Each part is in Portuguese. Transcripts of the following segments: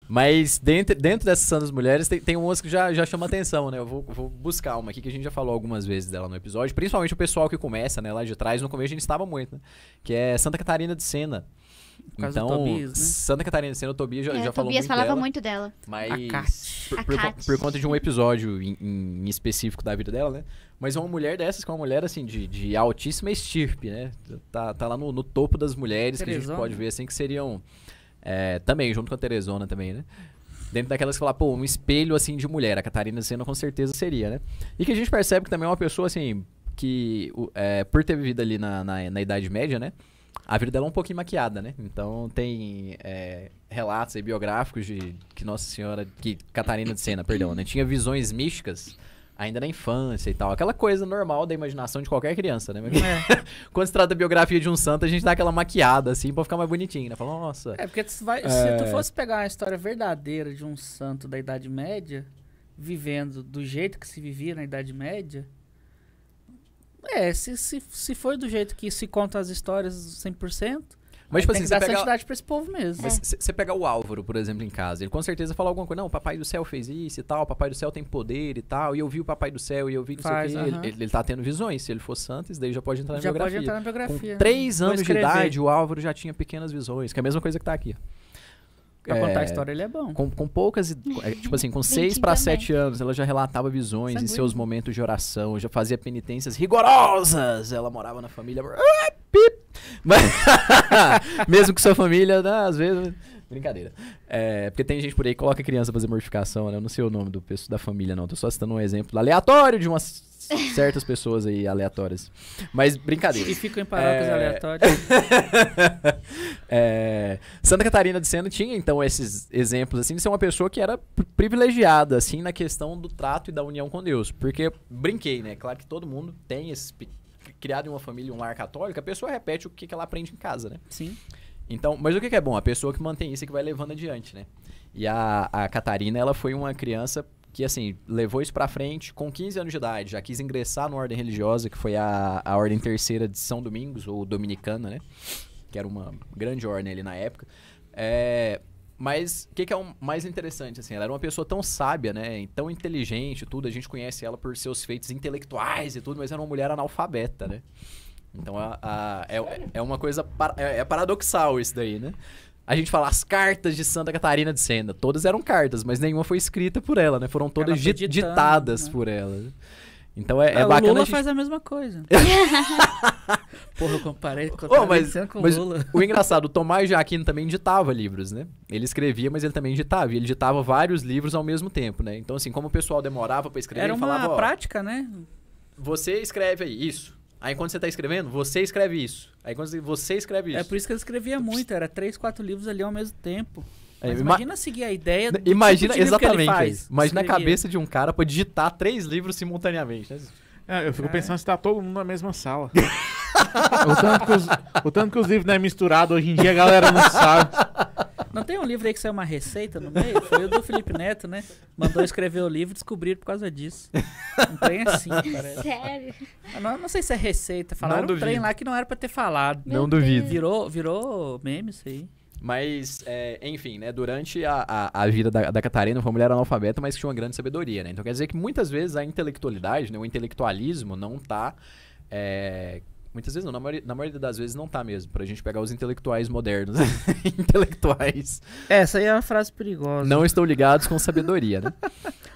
Mas dentro dessas santas mulheres tem umas que já chama atenção, né? Eu vou buscar uma aqui que a gente já falou algumas vezes dela no episódio. Principalmente o pessoal que começa, né? Lá de trás, no começo a gente estava muito, né? Que é Santa Catarina de Sena. Por causa Então, do Tobias, né? Santa Catarina de Sena, o Tobias já falou Tobias muito falava dela. muito dela. Mas A Kat. por conta de um episódio em específico da vida dela, né? Mas é uma mulher dessas, que é uma mulher, assim, de altíssima estirpe, né? Tá lá no topo das mulheres, Teresona. que a gente pode ver, assim, que seriam... também, junto com a Teresona também, né? Dentro daquelas que falam, pô, um espelho, assim, de mulher. A Catarina Sena com certeza seria, né? E que a gente percebe que também é uma pessoa, assim, que por ter vivido ali na Idade Média, né? A vida dela é um pouquinho maquiada, né? Então tem relatos aí biográficos de que que Catarina de Sena, perdão, né? Tinha visões místicas ainda na infância e tal. Aquela coisa normal da imaginação de qualquer criança, né? Quando se trata da biografia de um santo, a gente dá aquela maquiada, assim, pra ficar mais bonitinho, né? Fala, nossa... Porque se tu fosse pegar uma história verdadeira de um santo da Idade Média, vivendo do jeito que se vivia na Idade Média... se foi do jeito que se contam as histórias 100%, mas, tipo tem assim, que dar santidade pra esse povo mesmo. Mas você pegar o Álvaro, por exemplo, em casa, ele com certeza fala alguma coisa, não, o Papai do Céu fez isso e tal, o Papai do Céu tem poder e tal, e eu vi o Papai do Céu e eu vi não sei o quê. Ele tá tendo visões, se ele for santo, isso daí já pode entrar na biografia. Já pode entrar na biografia. Com 3 anos de idade, o Álvaro já tinha pequenas visões, que é a mesma coisa que tá aqui. Pra contar a história, ele é bom. Com poucas, tipo assim, com 6 para 7 anos, ela já relatava visões em seus momentos de oração, já fazia penitências rigorosas, ela morava na família... Mas, mesmo que sua família, né, às vezes... Brincadeira. Porque tem gente por aí que coloca criança pra fazer mortificação, né? Eu não sei o nome da família, não. Tô só citando um exemplo aleatório de umas certas pessoas aí aleatórias. Mas brincadeira. E ficam em paróquias aleatórias. Santa Catarina de Sena tinha, então, esses exemplos, assim, de ser uma pessoa que era privilegiada, assim, na questão do trato e da união com Deus. Porque, brinquei, né? Claro que todo mundo tem criado em uma família, um lar católico, a pessoa repete o que ela aprende em casa, né? Sim. Então, mas o que é bom? A pessoa que mantém isso é que vai levando adiante, né? E a Catarina, ela foi uma criança que, assim, levou isso pra frente com 15 anos de idade, já quis ingressar numa ordem religiosa, que foi a Ordem Terceira de São Domingos, ou Dominicana, né? Que era uma grande ordem ali na época. Mas o que é o mais interessante, assim, ela era uma pessoa tão sábia, né, tão inteligente e tudo, a gente conhece ela por seus feitos intelectuais e tudo, mas era uma mulher analfabeta, né? Então é uma coisa, paradoxal isso daí, né? A gente fala as cartas de Santa Catarina de Sena, todas eram cartas, mas nenhuma foi escrita por ela, né? Foram todas ditadas, né, por ela. Então é bacana. O Lula faz a mesma coisa. Porra, eu comparei com o Lula. O engraçado, o Tomás de Aquino também ditava livros, né? Ele escrevia, mas ele também ditava. E ele ditava vários livros ao mesmo tempo, né? Então, assim, como o pessoal demorava pra escrever, ele falava... Era uma prática, né? Você escreve aí, isso. Aí quando você tá escrevendo, você escreve isso. Aí quando você escreve isso. É por isso que ele escrevia muito. Era 3, 4 livros ali ao mesmo tempo. Mas imagina seguir a ideia do imagina, tipo de livro que ele faz. Imagina a cabeça de um cara pra digitar 3 livros simultaneamente, né? Eu fico pensando se tá todo mundo na mesma sala. o tanto que os livros não é misturado, hoje em dia a galera não sabe. Não tem um livro aí que saiu uma receita no meio? Foi o do Felipe Neto, né? Mandou escrever o livro e descobriram por causa disso. Um trem assim, parece. Sério? Não sei se é receita. Falaram um trem lá que não era pra ter falado. Não duvido. Virou meme isso aí. Mas, enfim, né, durante a vida da Catarina, foi uma mulher analfabeta, mas que tinha uma grande sabedoria, né? Então quer dizer que muitas vezes a intelectualidade, né, o intelectualismo não tá... muitas vezes não, na maioria das vezes não tá mesmo, pra gente pegar os intelectuais modernos. Intelectuais. Essa aí é uma frase perigosa. Não estão ligados com sabedoria, né?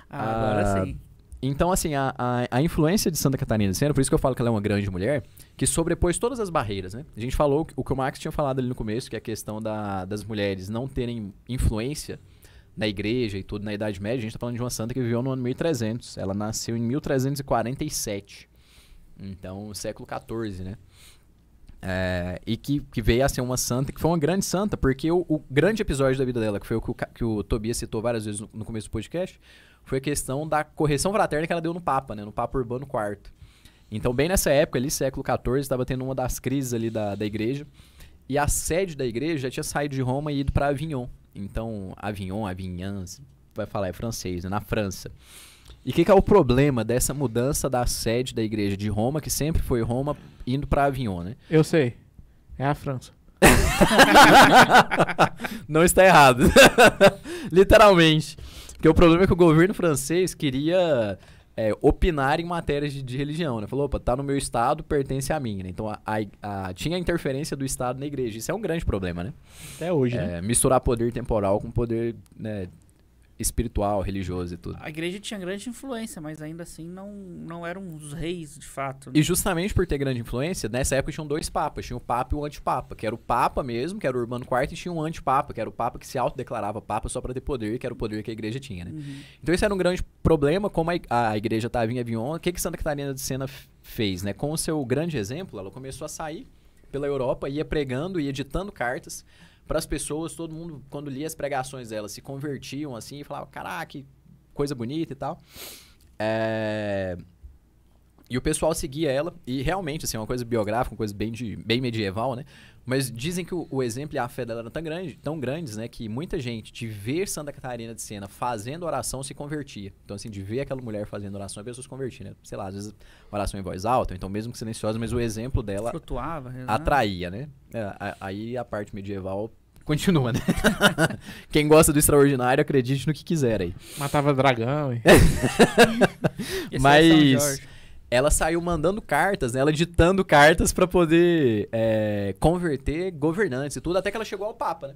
Agora sim. Então, assim, a influência de Santa Catarina de Sena, por isso que eu falo que ela é uma grande mulher, que sobrepôs todas as barreiras, né? A gente falou o que o Max tinha falado ali no começo, que é a questão das mulheres não terem influência na igreja e tudo na Idade Média. A gente tá falando de uma santa que viveu no ano 1300. Ela nasceu em 1347. Então, século XIV, né? E que veio a ser uma santa, que foi uma grande santa, porque o grande episódio da vida dela, que foi o que o Tobias citou várias vezes no começo do podcast, foi a questão da correção fraterna que ela deu no Papa, né? No Papa Urbano IV. Então, bem nessa época ali, século XIV, estava tendo uma das crises ali da igreja, e a sede da igreja já tinha saído de Roma e ido para Avignon. Então, Avignon, vai falar, é francês, né? Na França. E o que é o problema dessa mudança da sede da igreja de Roma, que sempre foi Roma, indo para Avignon, né? Eu sei. É a França. Não está errado. Literalmente. Porque o problema é que o governo francês queria opinar em matérias de religião, né? Falou, opa, tá no meu estado, pertence a mim, né? Então tinha a interferência do estado na igreja. Isso é um grande problema, né? Até hoje, né? Misturar poder temporal com poder, né, espiritual, religioso e tudo. A igreja tinha grande influência, mas ainda assim não eram os reis, de fato. Né? E justamente por ter grande influência, nessa época tinham dois papas. Tinha o papa e o antipapa, que era o papa mesmo, que era o Urbano IV, e tinha um antipapa, que era o papa que se autodeclarava papa só para ter poder, que era o poder que a igreja tinha, né? Uhum. Então isso era um grande problema, como a igreja estava em Avignon. O que Santa Catarina de Sena fez, né? Com o seu grande exemplo, ela começou a sair pela Europa, ia pregando e editando cartas para as pessoas. Todo mundo, quando lia as pregações dela, se convertiam assim e falavam, caraca, que coisa bonita e tal. E o pessoal seguia ela, e realmente, assim, é uma coisa biográfica, uma coisa bem medieval, né? Mas dizem que o exemplo e a fé dela eram tão grandes, né? Que muita gente, de ver Santa Catarina de Sena fazendo oração, se convertia. Então, assim, de ver aquela mulher fazendo oração, a pessoa se convertia, né? Sei lá, às vezes oração em voz alta, então mesmo que silenciosa, mas o exemplo dela Flutuava, rezava. atraía, né? Aí a parte medieval continua, né? Quem gosta do extraordinário, acredite no que quiser aí. Matava dragão. Esse é São Mas Jorge. ela saiu mandando cartas, né? Ela ditando cartas pra poder converter governantes e tudo, até que ela chegou ao Papa, né?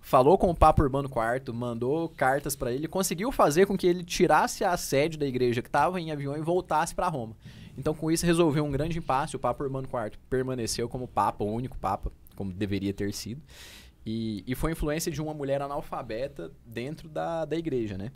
Falou com o Papa Urbano IV, mandou cartas pra ele, conseguiu fazer com que ele tirasse a sede da igreja que estava em Avignon e voltasse pra Roma. Então, com isso, resolveu um grande impasse. O Papa Urbano IV permaneceu como Papa, o único Papa, como deveria ter sido. E foi influência de uma mulher analfabeta dentro da igreja, né?